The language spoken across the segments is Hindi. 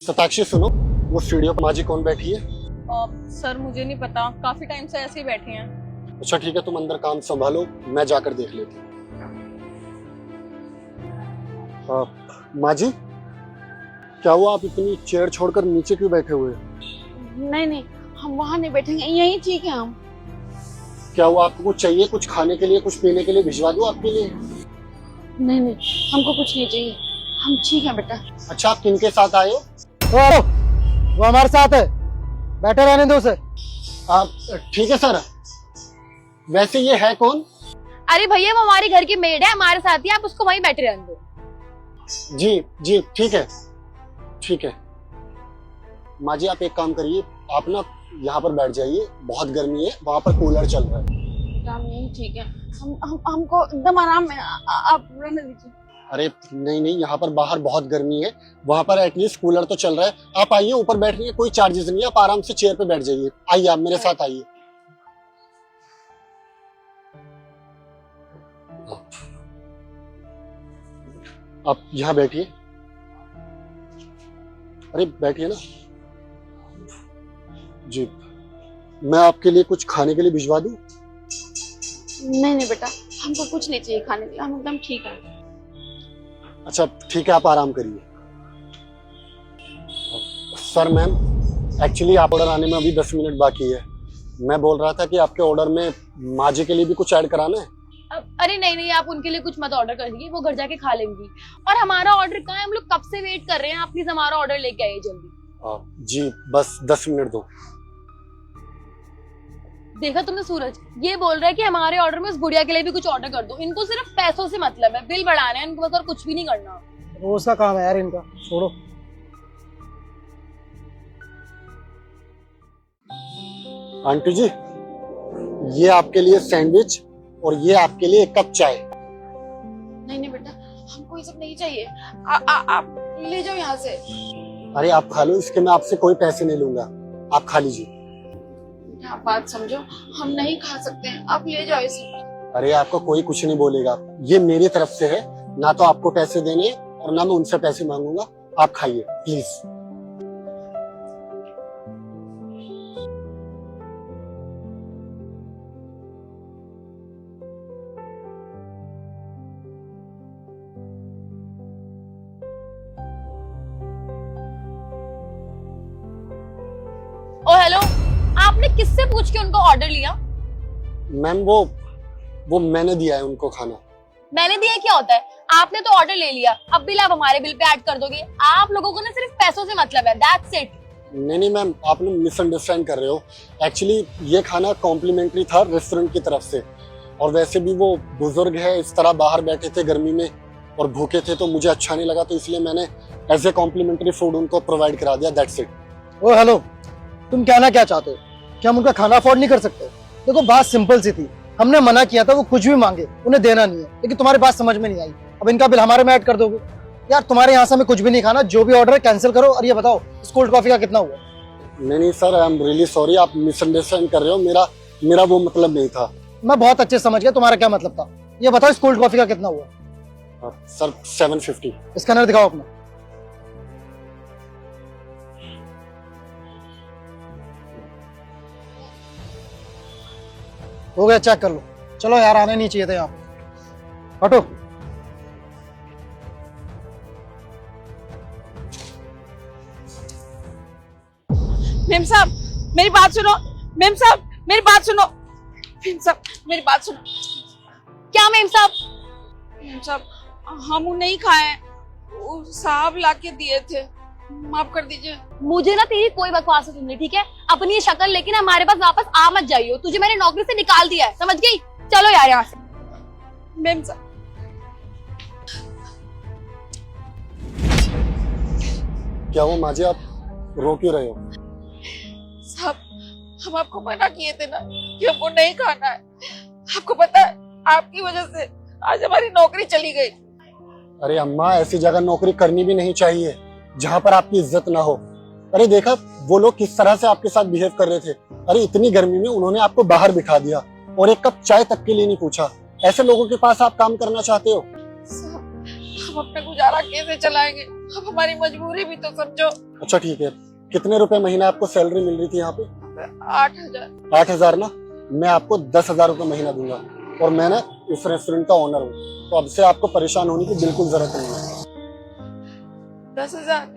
सताक्षी सुनो, वो सीढ़ियों पर माजी कौन बैठी है? सर मुझे नहीं पता, काफी टाइम से ऐसे ही बैठी हैं। अच्छा ठीक है, तुम अंदर काम संभालो, मैं जाकर देख लेती हूँ। माजी, क्या हुआ, आप इतनी चेयर छोड़कर नीचे क्यों बैठे हुए? नहीं नहीं, हम वहाँ नहीं बैठेंगे, यहीं ठीक है हम। क्या हुआ, आपको कुछ चाहिए? कुछ खाने के लिए, कुछ पीने के लिए भिजवा दूं आपके लिए? नहीं नहीं, हमको कुछ नहीं चाहिए, हम ठीक है बेटा। अच्छा, आप किनके साथ आए हो? वो हमारे साथ है, बैठे रहने दो उसे। आप ठीक है सर। वैसे ये है कौन? अरे भैया वो हमारे घर की मेड है, हमारे साथ ही, आप उसको वहीं बैठे रहने दो। जी जी ठीक है, ठीक है। माँ जी आप एक काम करिए, आप ना यहाँ पर बैठ जाइए, बहुत गर्मी है, वहाँ पर कूलर चल रहा है। हम यहीं ठीक है, हमको एकदम आराम है, आप रहने दीजिए। अरे नहीं नहीं, यहाँ पर बाहर बहुत गर्मी है, वहाँ पर एटलीस्ट कूलर तो चल रहा है। आप आइए, ऊपर बैठने के कोई चार्जेस नहीं है, आप आराम से चेयर पे बैठ जाइए। आइए, आप मेरे साथ आइए। आप यहाँ बैठिए। अरे बैठिए ना जी। मैं आपके लिए कुछ खाने के लिए भिजवा दूं? नहीं नहीं बेटा, हमको कुछ नहीं चाहिए खाने के लिए, हम एकदम ठीक है। अच्छा ठीक है, आप आराम करिए। सर मैम, एक्चुअली आप ऑर्डर आने में अभी 10 मिनट बाकी है। मैं बोल रहा था कि आपके ऑर्डर में माँ जी के लिए भी कुछ ऐड कराना है। अरे नहीं नहीं, आप उनके लिए कुछ मत ऑर्डर कर दीजिए, वो घर जाके खा लेंगी। और हमारा ऑर्डर कहाँ है, हम लोग कब से वेट कर रहे हैं, आप प्लीज हमारा ऑर्डर लेके आइए जल्दी। जी बस 10 मिनट दो। देखा तुमने सूरज, ये बोल रहा है कि हमारे ऑर्डर में उस गुड़िया के लिए भी कुछ ऑर्डर कर दो। इनको सिर्फ पैसों से मतलब है, बिल बढ़ाने हैं इनको बस, और कुछ भी नहीं करना। रोज का काम है यार इनका, छोड़ो। आंटी जी, ये आपके लिए सैंडविच और ये आपके लिए एक कप चाय। नहीं नहीं बेटा, हमको ये सब नहीं चाहिए, आप ले जाओ यहाँ से। अरे आप खा लो, इसके मैं आपसे कोई पैसे नहीं लूंगा, आप खा लीजिए। आप बात समझो, हम नहीं खा सकते हैं, आप ले जाओ इसे। अरे आपको कोई कुछ नहीं बोलेगा, ये मेरी तरफ से है, ना तो आपको पैसे देने और ना मैं उनसे पैसे मांगूंगा। आप खाइए प्लीज। ओ हेलो, आपने किससे पूछ के उनको ऑर्डर लिया? मैम वो मैंने दिया है उनको खाना। मैंने दिया क्या होता है, आपने तो ऑर्डर ले लिया, अब बिल आप हमारे बिल पे ऐड कर दोगे। आप लोगों को ना सिर्फ पैसों से मतलब है, दैट्स इट। नहीं मैम, आप लोग मिसअंडरस्टैंड कर रहे हो। एक्चुअली ये खाना कॉम्प्लीमेंट्री था रेस्टोरेंट की तरफ से, और वैसे भी वो बुजुर्ग है, इस तरह बाहर बैठे थे गर्मी में और भूखे थे, तो मुझे अच्छा नहीं लगा, तो इसलिए मैंने एज ए कॉम्प्लीमेंट्री फूड उनको प्रोवाइड करा दिया, दैट्स इट। ओ हेलो, तुम कहना क्या चाहते हो? क्या हम उनका खाना अफोर्ड नहीं कर सकते? देखो बात सिंपल सी थी, हमने मना किया था, वो कुछ भी मांगे उन्हें देना नहीं है, लेकिन तुम्हारी बात समझ में नहीं आई। अब इनका बिल हमारे में ऐड कर दोगे? यार तुम्हारे यहाँ से हमें कुछ भी नहीं खाना, जो भी ऑर्डर है कैंसिल करो। और ये बताओ इस कोल्ड कॉफी का कितना हुआ? नहीं sir, I am really sorry, आप मिसअंडरस्टैंड कर रहे हो, मेरा वो मतलब नहीं था। मैं बहुत अच्छे समझ गया तुम्हारा क्या मतलब था। ये बताओ इस कोल्ड कॉफी का कितना हुआ? सर 750। स्कैनर दिखाओ अपना। हो गया, चेक कर लो। चलो यार, आने नहीं चाहिए थे यहाँ, हटो। मेम साहब मेरी बात सुनो, मेम साहब मेरी बात सुनो, मेम साहब मेरी बात सुनो। क्या मेम साहब? मेम साहब हम उन्हें नहीं खाए, वो साहब लाके दिए थे, माफ कर दीजिए। मुझे ना तेरी कोई बकवास है सुननी, ठीक है? अपनी ये शक्ल लेकिन हमारे पास वापस आ मत जाइयो, तुझे मैंने नौकरी से निकाल दिया है, समझ गई? चलो यार यहाँ से। मेम साहब क्या हुआ माँ जी, आप रो क्यों रहे हो? साहब, हम आपको मना किए थे ना कि हमको नहीं खाना है। आपको पता है आपकी वजह से आज हमारी नौकरी चली गई। अरे अम्मा, ऐसी जगह नौकरी करनी भी नहीं चाहिए जहाँ पर आपकी इज्जत ना हो। अरे देखा वो लोग किस तरह से आपके साथ बिहेव कर रहे थे। अरे इतनी गर्मी में उन्होंने आपको बाहर बिठा दिया और एक कप चाय तक के लिए नहीं पूछा। ऐसे लोगों के पास आप काम करना चाहते हो? साहब, हम अपना गुजारा कैसे चलाएंगे? अब हमारी मजबूरी भी तो समझो। अच्छा ठीक है, कितने रुपए महीना आपको सैलरी मिल रही थी यहाँ पे? 8,000। 8,000 ना, मैं आपको 10,000 रुपए महीना दूंगा। और मैं ना इस रेस्टोरेंट का ओनर हूँ, तो अब से आपको परेशान होने की बिल्कुल जरूरत नहीं है। 10,000?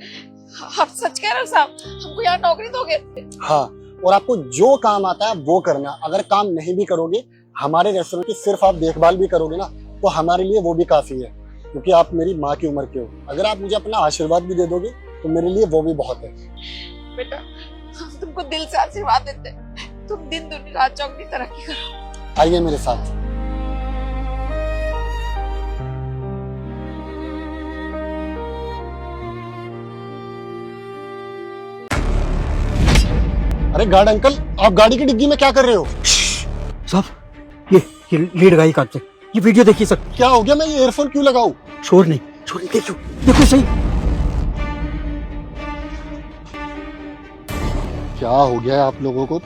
आप सच कह रहे हो साहब? हमको यहाँ नौकरी दोगे? हाँ, और आपको जो काम आता है वो करना। अगर काम नहीं भी करोगे, हमारे रेस्टोरेंट की सिर्फ आप देखभाल भी करोगे ना, तो हमारे लिए वो भी काफी है, क्योंकि आप मेरी माँ की उम्र के हो। अगर आप मुझे अपना आशीर्वाद भी दे दोगे तो मेरे लिए वो भी बहुत है। बेटा, हम तुमको दिल से आशीर्वाद देते हैं। तुम दिन दुनी रात चौगनी तरक्की करो। आइए मेरे साथ। अरे गार्ड अंकल, आप गाड़ी की डिग्गी में क्या कर रहे हो? साहब, ये लीड गाई काटते, ये वीडियो देखिए सर। क्या हो गया? मैं ये ईयरफोन क्यों लगाऊं? शोर नहीं, देखो देखो सही। क्या हो गया है आप लोगों को?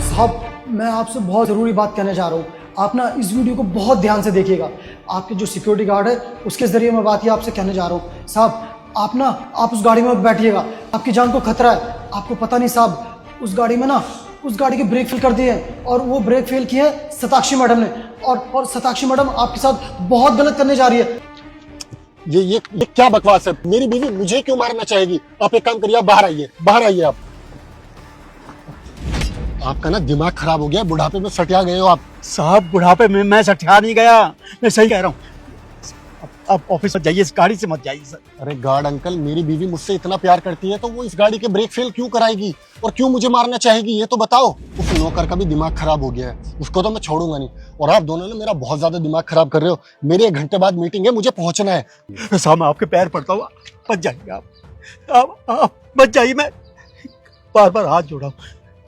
साहब, मैं आपसे बहुत ज़रूरी बात कहने जा रहा हूँ। आप ना इस वीडियो को बहुत ध्यान से देखिएगा। आपके जो सिक्योरिटी गार्ड है उसके ज़रिए मैं बात ये आपसे कहने जा रहा हूँ। साहब, आप उस गाड़ी में बैठिएगा, आपकी जान को खतरा है। आपको पता नहीं साहब, उस गाड़ी में ना उस गाड़ी के ब्रेक फेल कर दिए हैं, और वो ब्रेक फेल किए है सताक्षी मैडम ने, और सताक्षी मैडम आपके साथ बहुत गलत करने जा रही है। ये क्या बकवास है? मेरी बीवी मुझे क्यों मारना चाहेगी? आप एक काम करिए, आप बाहर आइए, बाहर आइए। आप आपका ना दिमाग खराब हो गया, बुढ़ापे में सटिया गए हो आप। साहब, बुढ़ापे में मैं सठिया नहीं गया, मैं सही कह रहा हूँ। आप ऑफिस मत जाइए, इस गाड़ी से मत जाइए सर। अरे गार्ड अंकल, मेरी बीवी मुझसे इतना प्यार करती है तो वो इस गाड़ी के ब्रेक फेल क्यों कराएगी और क्यों मुझे मारना चाहेगी, ये तो बताओ। उस नौकर का भी दिमाग खराब हो गया है, उसको तो मैं छोड़ूंगा नहीं। और आप दोनों ने मेरा बहुत ज्यादा दिमाग खराब कर रहे हो। मेरे 1 घंटे बाद मीटिंग है, मुझे पहुंचना है। साहब, मैं आपके पैर पड़ता हूँ, मत जाइए आप मत जाइए। मैं बार बार हाथ जोड़ा हूँ,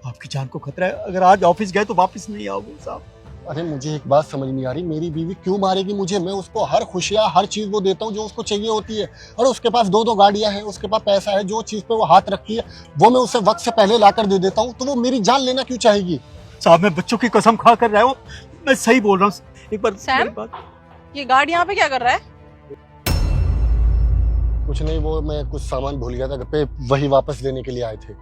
आपकी जान को खतरा है। अगर आज ऑफिस गए तो वापस नहीं आओगे साहब। अरे मुझे एक बात समझ नहीं आ रही, मेरी बीवी क्यों मारेगी मुझे? मैं उसको हर खुशियाँ, हर चीज वो देता हूँ जो उसको चाहिए होती है। और उसके पास 2 गाड़ियां हैं, उसके पास पैसा है, जो चीज पे वो हाथ रखी है वो मैं उसे वक्त से पहले लाकर दे देता हूँ, तो वो मेरी जान लेना क्यों चाहेगी? साहब, मैं बच्चों की कसम खा कर रहा हूँ, मैं सही बोल रहा हूँ। एक बार सैम? मेरी बात- ये गार्ड यहाँ पे क्या कर रहा है? कुछ नहीं, वो मैं कुछ सामान भूल गया था घर पे, वही वापस देने के लिए आए थे।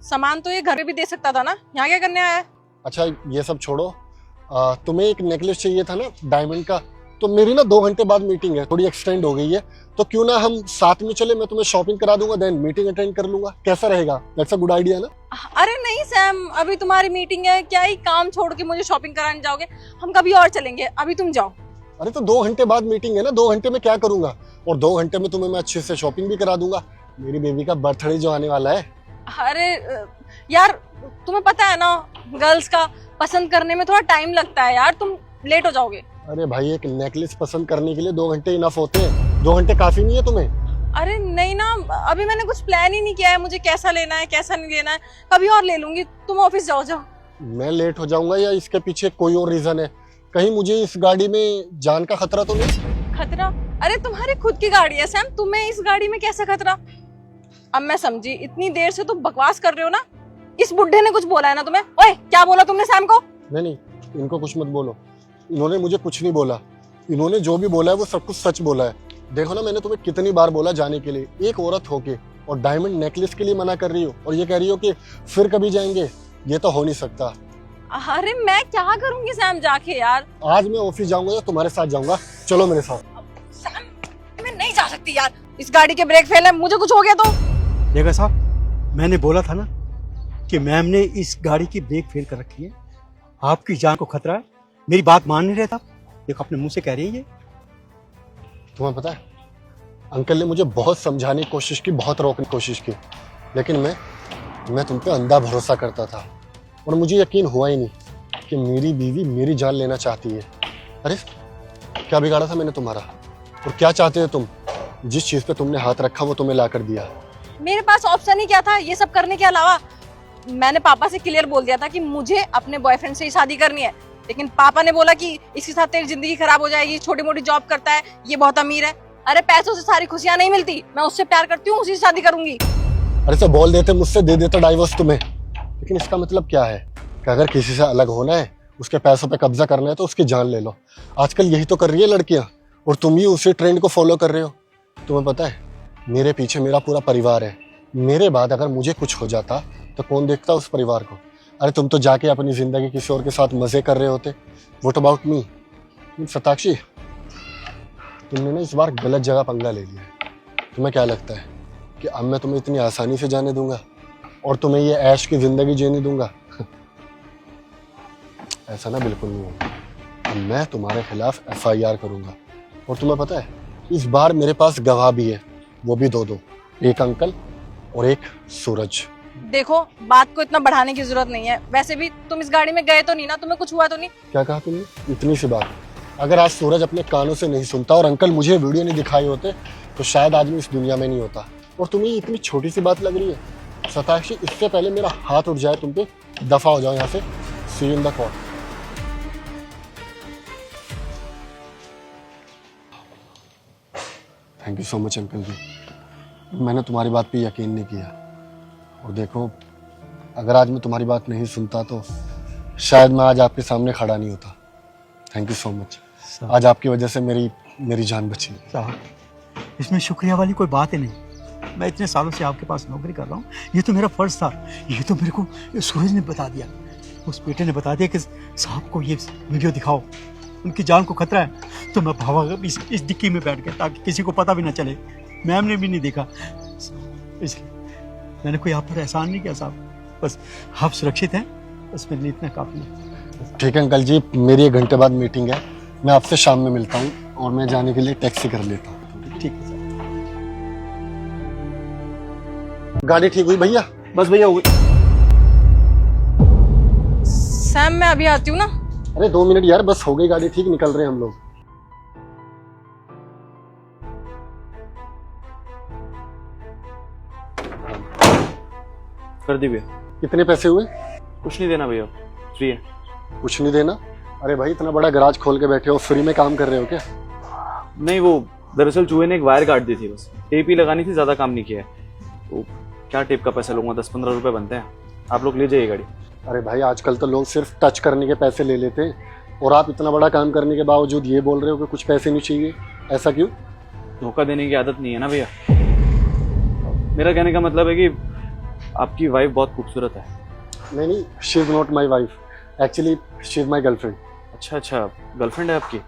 सामान तो ये घर पे भी दे सकता था ना, यहाँ क्या करने आया है? अच्छा ये सब छोड़ो, तुम्हें एक नेकलेस चाहिए था ना डायमंड का, तो मेरी ना 2 घंटे बाद मीटिंग है, थोड़ी एक्सटेंड हो गई है, तो क्यों ना हम साथ में चले? मैं तुम्हें शॉपिंग करा दूंगा, देन मीटिंग अटेंड कर लूंगा। कैसा रहेगा? दैट्स अ गुड आइडिया ना? अरे नहीं सैम, अभी तुम्हारी मीटिंग है, क्या ही काम छोड़ के मुझे शॉपिंग कराने जाओगे? हम कभी और चलेंगे, अभी तुम जाओ। अरे तो 2 घंटे बाद मीटिंग है ना, 2 घंटे में क्या करूंगा? और 2 घंटे में तुम्हें मैं अच्छे से शॉपिंग भी करा दूंगा। मेरी बेबी का बर्थडे जो आने वाला है। अरे यार, तुम्हें पता है ना, गर्ल्स का पसंद करने में थोड़ा टाइम लगता है यार, तुम लेट हो जाओगे। अरे भाई, एक नेकलेस पसंद करने के लिए 2 घंटे इनफ होते हैं, 2 घंटे काफी नहीं है तुम्हें? अरे नहीं ना, अभी मैंने कुछ प्लान ही नहीं किया है, मुझे कैसा लेना है कैसा नहीं लेना है, कभी और ले लूंगी। तुम ऑफिस जाओ। मैं लेट हो जाऊंगा या इसके पीछे कोई और रीजन है? कहीं मुझे इस गाड़ी में जान का खतरा तो नहीं? खतरा? अरे तुम्हारी खुद की गाड़ी है सैम, तुम्हें इस गाड़ी में कैसा खतरा? अब मैं समझी, इतनी देर से तुम बकवास कर रहे हो ना। इस बुड्ढे ने कुछ बोला है ना तुम्हें? ओए, क्या बोला तुमने सैम को? नहीं, इनको कुछ मत बोलो, इन्होंने मुझे कुछ नहीं बोला। इन्होंने जो भी बोला है वो सब कुछ सच बोला है। देखो ना, मैंने तुम्हें कितनी बार बोला जाने के लिए, एक औरत होके और डायमंड नेकलेस के लिए मना कर रही हो, और ये कह रही हो कि फिर कभी जाएंगे। ये तो हो नहीं सकता। अरे मैं क्या करूंगी सैम जाके यार? आज मैं ऑफिस जाऊंगा या तुम्हारे साथ जाऊंगा? चलो मेरे साथ। सैम, मैं नहीं जा सकती यार, इस गाड़ी के ब्रेक फेल है, मुझे कुछ हो गया तो? देखा साहब, मैंने बोला था ना कि मैम ने इस गाड़ी की ब्रेक फेल कर रखी है, आपकी जान को खतरा है। मेरी बात मान नहीं रहे था, देखो अपने मुंह से कह रही है ये। तुम्हें पता है, अंकल ने मुझे बहुत समझाने की कोशिश की, बहुत रोकने की कोशिश की, लेकिन मैं तुम पे अंधा भरोसा करता था, और मुझे यकीन हुआ ही नहीं कि मेरी बीवी मेरी जान लेना चाहती है। अरे क्या बिगाड़ा था मैंने तुम्हारा? और क्या चाहते हो तुम? जिस चीज पे तुमने हाथ रखा वो तुम्हें ला कर दिया। मेरे पास ऑप्शन ही क्या था ये सब करने के अलावा? मैंने पापा से क्लियर बोल दिया था कि मुझे अपने बॉयफ्रेंड से ही शादी करनी है, लेकिन पापा ने बोला कि इसके साथ तेरी जिंदगी खराब हो जाएगी, छोटी मोटी जॉब करता है, ये बहुत अमीर है। अरे पैसों से सारी खुशियां नहीं मिलती, मैं उससे प्यार करती हूँ, उसी से शादी करूंगी। अरे तो बोल देते, मुझसे दे देता डाइवोर्स तुम्हें। लेकिन इसका मतलब क्या है कि अगर किसी से अलग होना है, उसके पैसों पे कब्जा करना है, तो उसकी जान ले लो। आजकल यही तो कर रही है लड़कियां, और तुम ही उसी ट्रेंड को फॉलो कर रहे हो। तुम्हें पता है मेरे पीछे मेरा पूरा परिवार है, मेरे बाद अगर मुझे कुछ हो जाता तो कौन देखता उस परिवार को? अरे तुम तो जाके अपनी जिंदगी किसी और के साथ मजे कर रहे होते। What about me? सताक्षी, तुमने ना इस बार गलत जगह पंगा ले लिया है। तुम्हें क्या लगता है कि अब मैं तुम्हें इतनी आसानी से जाने दूंगा और तुम्हें ये ऐश की जिंदगी जीने दूंगा? ऐसा ना बिल्कुल नहीं होगा। अब मैं तुम्हारे खिलाफ FIR करूंगा। और तुम्हें पता है इस बार मेरे पास गवाह भी है, वो भी दो, एक अंकल और एक सूरज। देखो, बात को इतना बढ़ाने की जरूरत नहीं है। वैसे भी तुम इस गाड़ी में गए तो नहीं ना, तुम्हें कुछ हुआ तो नहीं? क्या कहा तुमने? इतनी सी बात। अगर आज सूरज अपने कानों से नहीं सुनता और अंकल मुझे वीडियो नहीं दिखाए होते तो शायद आज मैं इस दुनिया में नहीं होता। और तुम्हें ये इतनी छोटी सी बात लग रही है? सताक्षी, इससे पहले मेरा हाथ उठ जाए तुम पे, दफा हो जाओ यहाँ से। See you in the court. Thank you so much uncle ji, मैंने तुम्हारी बात पे यकीन नहीं किया। और देखो, अगर आज मैं तुम्हारी बात नहीं सुनता तो शायद मैं आज आपके सामने खड़ा नहीं होता। Thank you so much. आज आपकी वजह से मेरी जान बची। साहब, इसमें शुक्रिया वाली कोई बात ही नहीं। मैं इतने सालों से आपके पास नौकरी कर रहा हूँ, ये तो मेरा फर्ज था। ये तो मेरे को सूरज ने बता दिया, उस बेटे ने बता दिया कि साहब को ये वीडियो दिखाओ, उनकी जान को खतरा है। तो मैं भावा इस डिक्की में बैठ गया ताकि किसी को पता भी ना चले। मैम ने भी नहीं देखा, इसलिए मैंने कोई आप पर एहसान नहीं किया साहब। बस आप सुरक्षित हैं, बस मेरे लिए इतना काफ़ी है। ठीक है अंकल जी, मेरी 1 घंटे बाद मीटिंग है, मैं आपसे शाम में मिलता हूँ और मैं जाने के लिए टैक्सी कर लेता हूँ। ठीक है सर। गाड़ी ठीक हुई भैया? बस भैया हो गई। सैम, मैं अभी आती हूँ ना। अरे 2 मिनट यार, बस हो गई गाड़ी ठीक, निकल रहे हैं हम लोग। कर दी भैया। कितने पैसे हुए? कुछ नहीं देना भैया, फ्री है। कुछ नहीं देना? अरे भाई, इतना बड़ा गराज खोल के बैठे हो, फ्री में काम कर रहे हो क्या? नहीं, वो दरअसल चूहे ने एक वायर काट दी थी, बस टेप ही लगानी थी, ज़्यादा काम नहीं किया है। तो क्या टेप का पैसा लूँगा, 10-15 रुपये बनते हैं। आप लोग ले जाइए गाड़ी। अरे भाई, आजकल तो लोग सिर्फ टच करने के पैसे ले लेते हैं, और आप इतना बड़ा काम करने के बावजूद ये बोल रहे हो कि कुछ पैसे नहीं चाहिए। ऐसा क्यों? धोखा देने की आदत नहीं है ना भैया। मेरा कहने का मतलब है कि आपकी वाइफ बहुत खूबसूरत है। नहीं, she is not my wife, actually she is my girlfriend. अच्छा, गर्लफ्रेंड है आपकी?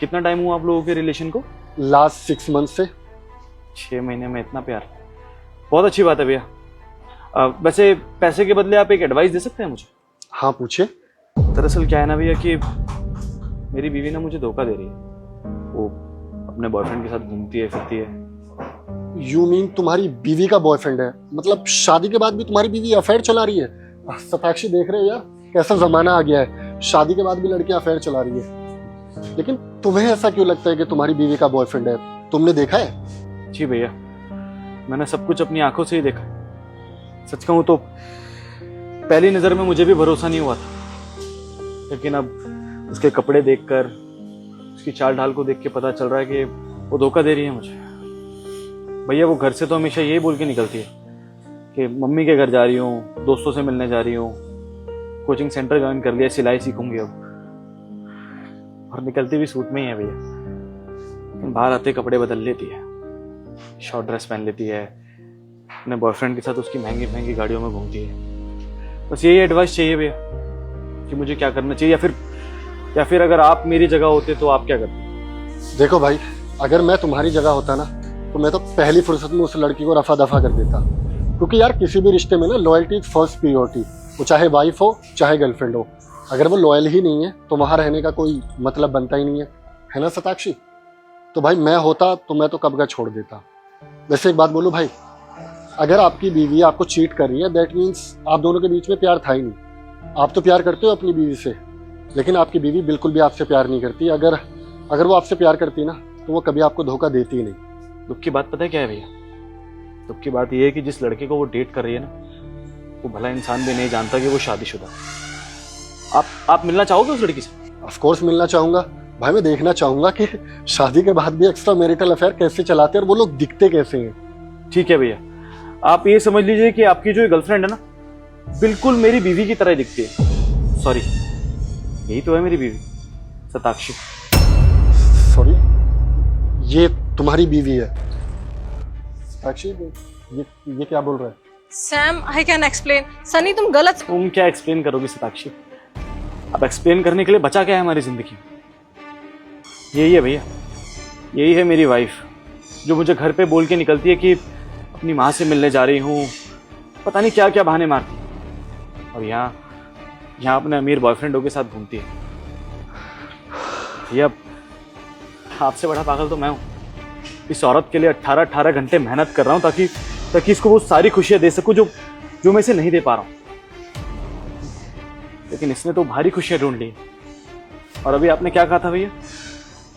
कितना टाइम हुआ आप लोगों के रिलेशन को? लास्ट 6 मंथ से। 6 महीने में इतना प्यार, बहुत अच्छी बात है भैया। वैसे पैसे के बदले आप एक एडवाइस दे सकते हैं मुझे? हाँ, पूछे। दरअसल क्या है ना भैया कि मेरी बीवी ना मुझे धोखा दे रही है। वो अपने बॉयफ्रेंड के साथ घूमती है, फिरती है। यू मीन तुम्हारी बीवी का बॉयफ्रेंड है? मतलब शादी के बाद भी तुम्हारी बीवी अफेयर चला रही है? सताक्षी, देख रहे हो यार कैसा जमाना आ गया है, शादी के बाद भी लड़कियां अफेयर चला रही है। लेकिन तुम्हें ऐसा क्यों लगता है कि तुम्हारी बीवी का बॉयफ्रेंड है? तुमने देखा है? जी भैया, मैंने सब कुछ अपनी आंखों से ही देखा। सच कहूं तो पहली नजर में मुझे भी भरोसा नहीं हुआ था, लेकिन अब उसके कपड़े देखकर, उसकी चाल ढाल को देख के पता चल रहा है कि वो धोखा दे रही है मुझे। भैया, वो घर से तो हमेशा यही बोल के निकलती है कि मम्मी के घर जा रही हूँ, दोस्तों से मिलने जा रही हूँ, कोचिंग सेंटर ज्वाइन कर लिया, सिलाई सीखूंगी अब। और निकलती भी सूट में ही है भैया, लेकिन बाहर आते कपड़े बदल लेती है, शॉर्ट ड्रेस पहन लेती है, अपने बॉयफ्रेंड के साथ उसकी महंगी महंगी गाड़ियों में घूमती है। बस यही एडवाइस चाहिए भैया कि मुझे क्या करना चाहिए, या फिर अगर आप मेरी जगह होते तो आप क्या करते? देखो भाई, अगर मैं तुम्हारी जगह होता ना तो मैं तो पहली फुर्सत में उस लड़की को रफा दफा कर देता। क्योंकि यार किसी भी रिश्ते में ना लॉयल्टी इज फर्स्ट प्रियोरिटी, वो चाहे वाइफ हो चाहे गर्लफ्रेंड हो। अगर वो लॉयल ही नहीं है तो वहां रहने का कोई मतलब बनता ही नहीं है ना सताक्षी? तो भाई मैं होता तो मैं तो कब का छोड़ देता। वैसे एक बात बोलूं भाई, अगर आपकी बीवी आपको चीट कर रही है, दैट मीन्स आप दोनों के बीच में प्यार था ही नहीं। आप तो प्यार करते हो अपनी बीवी से, लेकिन आपकी बीवी बिल्कुल भी आपसे प्यार नहीं करती। अगर वो आपसे प्यार करती ना तो वो कभी आपको धोखा देती ही नहीं। दुख की बात पता है क्या है भैया? दुख की बात यह है कि जिस लड़के को वो डेट कर रही है ना, वो भला इंसान भी नहीं जानता कि वो शादीशुदा। आप मिलना चाहोगे उस लड़की से? ऑफ कोर्स मिलना चाहूंगा भाई। मैं देखना चाहूंगा कि शादी के बाद भी एक्स्ट्रा मैरिटल अफेयर कैसे चलाते हैं और वो लोग दिखते कैसे हैं। ठीक है भैया, आप ये समझ लीजिए कि आपकी जो गर्लफ्रेंड है ना, बिल्कुल मेरी बीवी की तरह दिखती है। सॉरी, यही तो है मेरी बीवी, सताक्षी। सॉरी, ये तुम्हारी बीवी है। साक्षी ये क्या बोल रहा है? Sam I can explain. Sunny तुम गलत। तुम क्या एक्सप्लेन करोगी सताक्षी? अब एक्सप्लेन करने के लिए बचा क्या है हमारी जिंदगी में? यही है भैया, यही है मेरी वाइफ, जो मुझे घर पे बोल के निकलती है कि अपनी माँ से मिलने जा रही हूँ, पता नहीं क्या क्या बहाने मारती है, और यहाँ अपने अमीर बॉयफ्रेंडों के साथ घूमती है। भैया आपसे बड़ा पागल तो मैं हूँ। इस औरत के लिए 18 घंटे मेहनत कर रहा हूँ ताकि इसको वो सारी खुशियां दे सकूं जो मैं इसे नहीं दे पा रहा हूँ। लेकिन इसने तो भारी खुशियां ढूंढ ली। और अभी आपने क्या कहा था भैया?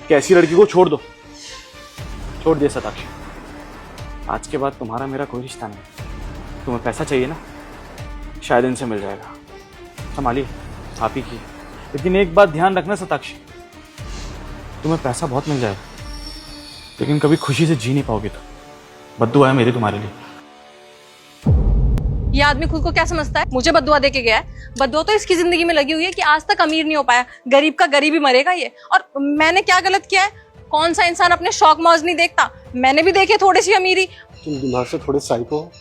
कि ऐसी लड़की को छोड़ दो। छोड़ दिया सताक्षी, आज के बाद तुम्हारा मेरा कोई रिश्ता नहीं। तुम्हें पैसा चाहिए ना, शायद इनसे मिल जाएगा, संभालिए, आप ही की। लेकिन एक बात ध्यान रखना सताक्षी, तुम्हें पैसा बहुत मिल जाएगा लेकिन कभी खुशी से जी नहीं पाओगे। तो बद्दुआ है मेरी तुम्हारे लिए। ये आदमी खुद को क्या समझता है? मुझे बद्दुआ दे के गया है। बद्दुआ तो इसकी जिंदगी में लगी हुई है कि आज तक अमीर नहीं हो पाया। गरीब का गरीब ही मरेगा ये। और मैंने क्या गलत किया है? कौन सा इंसान अपने शौक मौज नहीं देखता? मैंने भी देखे थोड़ी सी अमीरी। तुम दिमाग से थोड़े साइको हो।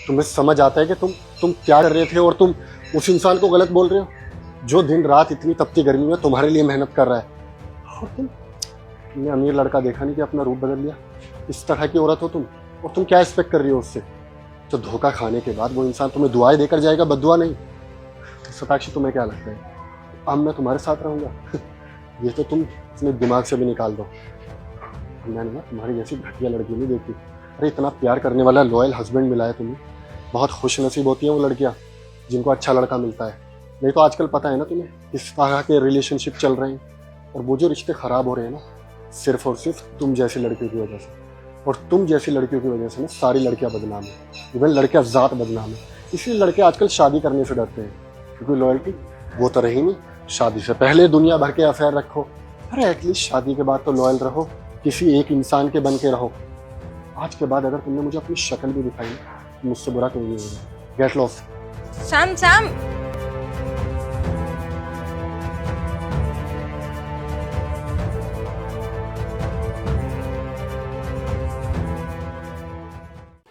तुम्हें समझ आता है कि तुम क्या कर रहे थे और तुम उस इंसान को गलत बोल रहे हो जो दिन रात इतनी तपती गर्मी में तुम्हारे लिए मेहनत कर रहा है। और तुमने अमीर लड़का देखा नहीं कि अपना रूप बदल लिया? इस तरह की औरत हो तुम, और तुम क्या एक्सपेक्ट कर रही हो उससे? तो धोखा खाने के बाद वो इंसान तुम्हें दुआएं देकर जाएगा, बद्दुआ नहीं। तो सताक्षी तुम्हें क्या लगता है अब मैं तुम्हारे साथ रहूंगा? ये तो तुम अपने दिमाग से भी निकाल दो। मैंने ना तुम्हारी जैसी घटिया लड़की नहीं देखी। अरे इतना प्यार करने वाला लॉयल हस्बैंड मिला है तुम्हें। बहुत खुश नसीब होती हैं वो लड़कियां जिनको अच्छा लड़का मिलता है। नहीं तो आजकल पता है ना तुम्हें किस तरह के रिलेशनशिप चल रहे हैं, और वो जो रिश्ते खराब हो रहे हैं ना, सिर्फ और सिर्फ तुम जैसी लड़कियों की वजह से। और तुम जैसी लड़कियों की वजह से ना सारी लड़कियां बदनाम है, इवन लड़कियां ज़ात बदनाम है। इसलिए लड़के आजकल शादी करने से डरते हैं, क्योंकि लॉयल्टी वो तो रही नहीं। शादी से पहले दुनिया भर के अफेयर रखो, अरे एटलीस्ट शादी के बाद तो लॉयल रहो, किसी एक इंसान के बन के रहो। आज के बाद अगर तुमने मुझे अपनी शक्ल भी दिखाई ना, तो मुझसे बुरा कोई नहीं होगा। Get lost. सैम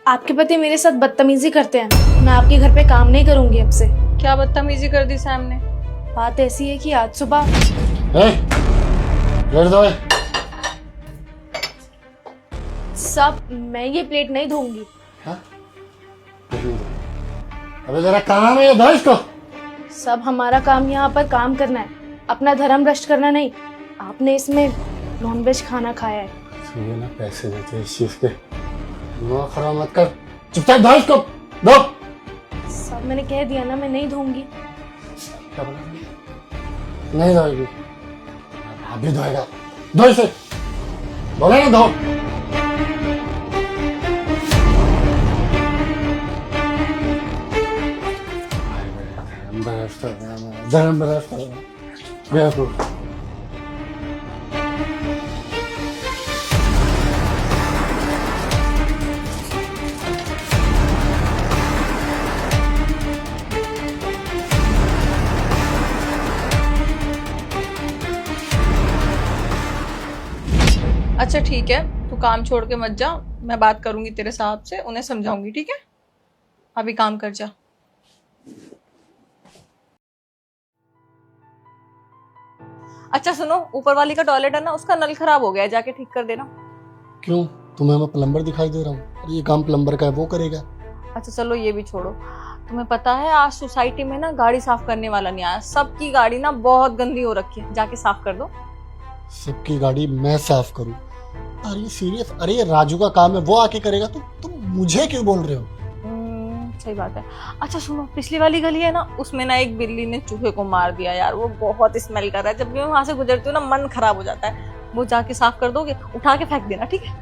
आपके पति मेरे साथ बदतमीजी करते हैं। मैं आपके घर पे काम नहीं करूंगी अब से। क्या बदतमीजी कर दी सैम ने? बात ऐसी है कि आज सुबह सब मैं ये प्लेट नहीं धोऊंगी। अबे जरा काम है, धो इसको। सब हमारा काम यहाँ पर काम करना है, अपना धर्म भ्रष्ट करना नहीं। आपने इसमें नॉनवेज खाना खाया है। ये ना पैसे देते इस चीज के, दिमाग खराब मत कर, चुपचाप धो इसको, धो। सब मैंने कह दिया ना, मैं नहीं धोऊंगी। क्या बोला? नहीं धोएगी? अभी धोएगा, धो इसे, बोला ना धो। धर्म भ्रष्ट बेवकूफ। अच्छा ठीक है, तू काम छोड़ के मत जा। मैं बात करूंगी तेरे साहब से, उन्हें समझाऊंगी, ठीक है? अभी काम कर जा। अच्छा सुनो, ऊपर वाली का टॉयलेट है ना, उसका नल खराब हो गया है, जाके ठीक कर देना। क्यों, तुम्हें मैं प्लम्बर दिखाई दे रहा हूँ? अरे ये काम प्लम्बर का है, वो करेगा। अच्छा चलो ये भी छोड़ो। तुम्हें पता है आज सोसाइटी में ना गाड़ी साफ करने वाला नहीं आया। सबकी गाड़ी ना बहुत गंदी हो रखी है, जाके साफ कर दो। सबकी गाड़ी मैं साफ करूं? अरे ये सीरियस? अरे ये राजू का काम है, वो आके करेगा। तुम मुझे क्यों बोल रहे हो? सही बात है। अच्छा सुनो, पिछली वाली गली है ना, उसमें ना एक बिल्ली ने चूहे को मार दिया यार। वो बहुत स्मेल कर रहा है, जब भी मैं वहां से गुजरती हूँ ना मन खराब हो जाता है। वो जाके साफ कर दोगे? उठा के फेंक देना, ठीक है?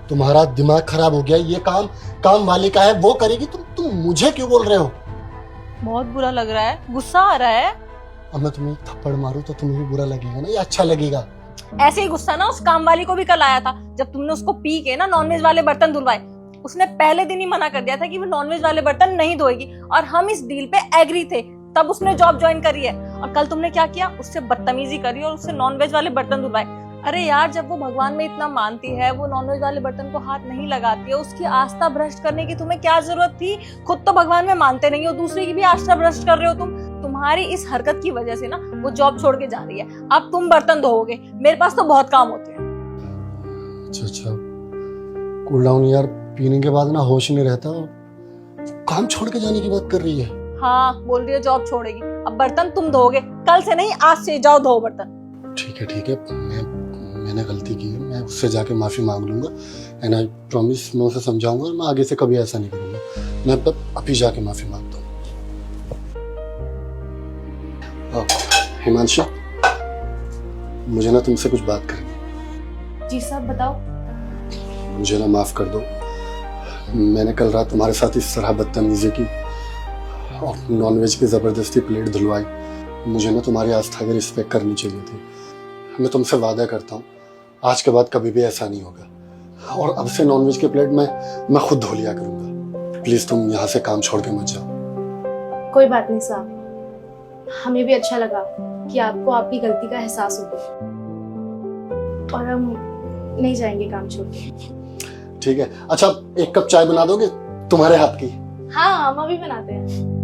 तुम्हारा दिमाग खराब हो गया। ये काम वाली का है, वो करेगी। तुम मुझे क्यों बोल रहे हो? बहुत बुरा लग रहा है, गुस्सा आ रहा है। अब मैं तुम्हें थप्पड़ मारूं तो तुम्हें भी बुरा लगेगा ना, ये अच्छा लगेगा? ऐसे ही गुस्सा ना उस काम वाली को भी कल आया था, जब तुमने उसको पी के ना नॉनवेज वाले बर्तन धुलवाए। उसने पहले दिन ही मना कर दिया था कि वो नॉनवेज वाले बर्तन नहीं धोएगी, और हम इस डील पे एग्री थे, तब उसने जॉब ज्वाइन करी है। और कल तुमने क्या किया? उससे बदतमीजी करी और उससे नॉनवेज वाले बर्तन धुलवाए। अरे यार, जब वो भगवान में इतना मानती है, वो नॉनवेज वाले बर्तन को हाथ नहीं लगाती है, उसकी आस्था भ्रष्ट करने की तुम्हें क्या जरूरत थी? खुद तो भगवान में मानते नहीं हो, दूसरे की भी आस्था भ्रष्ट कर रहे हो तुम। तुम्हारी इस हरकत की वजह से ना वो जॉब छोड़ के जा रही है। अब तुम बर्तन धोओगे, मेरे पास तो बहुत काम होते हैं। अच्छा, कूल डाउन यार, पीने के बाद ना होश नहीं रहता। काम छोड़ के जाने की बात कर रही है। हाँ, बोल रही है जॉब छोड़ेगी। अब बर्तन तुम धोओगे, कल से नहीं, आज से जाओ धो बर्तन। ठीक है, मैंने गलती की है, मैं उससे जाके माफी मांग लूंगा। एंड आई प्रॉमिस, मैं उसे समझाऊंगा, मैं आगे से कभी ऐसा नहीं करूंगा। मैं अभी जाके माफी मांगता हूँ। हिमांशी, मुझे ना तुमसे कुछ बात करनी। जी साहब, बताओ। मुझे ना माफ कर दो, मैंने कल रात तुम्हारे साथ इस तरह बदतमीजी की और नॉनवेज की जबरदस्ती प्लेट धुलवाई। मुझे ना तुम्हारी आस्था की रिस्पेक्ट करनी चाहिए थी। मैं तुमसे वादा करता हूँ, आज के बाद कभी भी ऐसा नहीं होगा। और अब से नॉनवेज की प्लेट मैं खुद धो लिया करूंगा। प्लीज तुम यहाँ से काम छोड़ के मत जाओ। कोई बात नहीं साहब, हमें भी अच्छा लगा कि आपको आपकी गलती का एहसास हो गया, और हम नहीं जाएंगे काम छोड़ के। ठीक है, अच्छा एक कप चाय बना दोगे तुम्हारे हाथ की? हाँ, हम अभी बनाते हैं।